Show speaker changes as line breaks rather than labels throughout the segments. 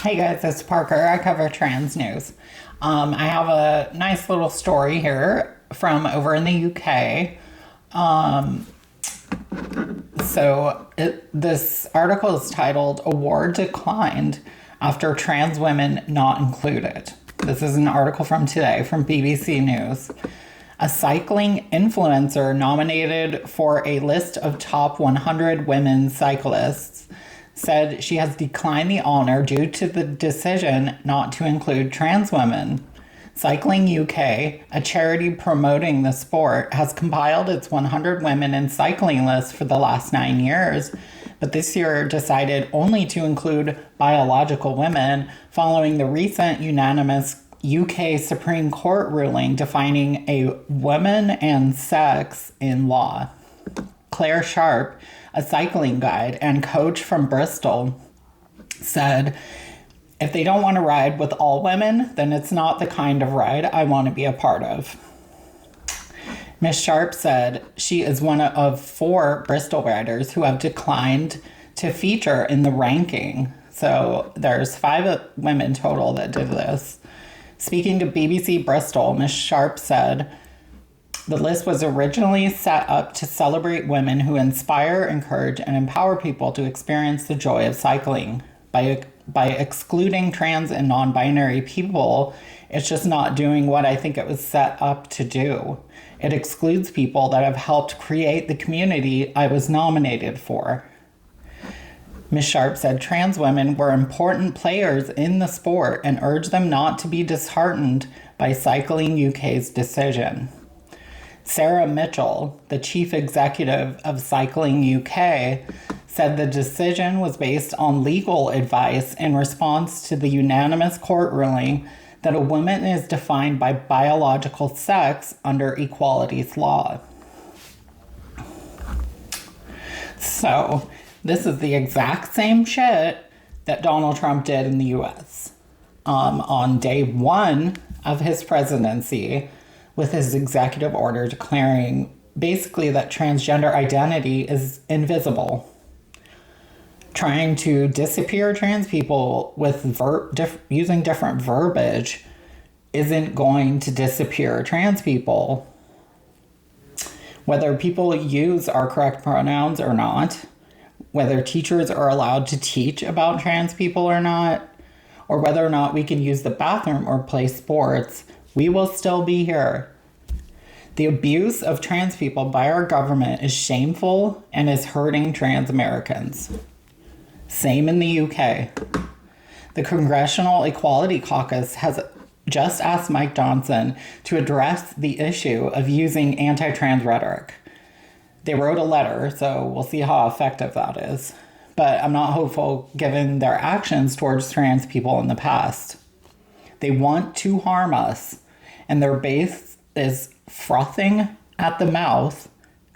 Hey guys, it's Parker. I cover trans news. I have a nice little story here from over in the UK. This article is titled "Award Declined After Trans Women Not Included." This is an article from today from BBC News. A cycling influencer nominated for a list of top 100 women cyclists said she has declined the honor due to the decision not to include trans women. Cycling UK, a charity promoting the sport, has compiled its 100 women in cycling list for the last 9 years, but this year decided only to include biological women following the recent unanimous UK Supreme Court ruling defining a woman and sex in law. Claire Sharp, a cycling guide and coach from Bristol, said, "If they don't want to ride with all women, then it's not the kind of ride I want to be a part of." Ms. Sharp said she is one of 4 Bristol riders who have declined to feature in the ranking. So there's 5 women total that did this. Speaking to BBC Bristol, Ms. Sharp said, "The list was originally set up to celebrate women who inspire, encourage, and empower people to experience the joy of cycling. By excluding trans and non-binary people, it's just not doing what I think it was set up to do. It excludes people that have helped create the community I was nominated for." Ms. Sharp said trans women were important players in the sport and urged them not to be disheartened by Cycling UK's decision. Sarah Mitchell, the chief executive of Cycling UK, said the decision was based on legal advice in response to the unanimous court ruling that a woman is defined by biological sex under equalities law. So, this is the exact same shit that Donald Trump did in the US. On day 1 of his presidency, with his executive order declaring basically that transgender identity is invisible. Trying to disappear trans people with using different verbiage isn't going to disappear trans people. Whether people use our correct pronouns or not, whether teachers are allowed to teach about trans people or not, or whether or not we can use the bathroom or play sports, we will still be here. The abuse of trans people by our government is shameful and is hurting trans Americans. Same in the UK. The Congressional Equality Caucus has just asked Mike Johnson to address the issue of using anti-trans rhetoric. They wrote a letter, so we'll see how effective that is. But I'm not hopeful given their actions towards trans people in the past. They want to harm us, and their base is frothing at the mouth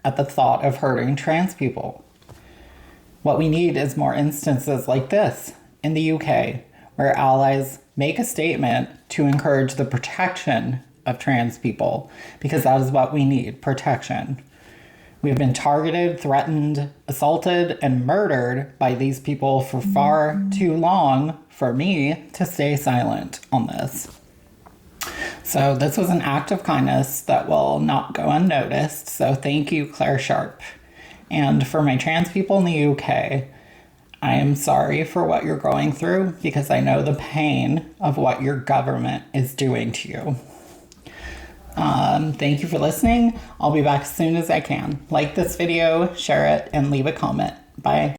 at the thought of hurting trans people. What we need is more instances like this in the UK, where allies make a statement to encourage the protection of trans people, because that is what we need, protection. We've been targeted, threatened, assaulted, and murdered by these people for far too long for me to stay silent on this. So this was an act of kindness that will not go unnoticed. So thank you, Claire Sharp. And for my trans people in the UK, I am sorry for what you're going through because I know the pain of what your government is doing to you. Thank you for listening. I'll be back as soon as I can. Like this video, share it, and leave a comment. Bye.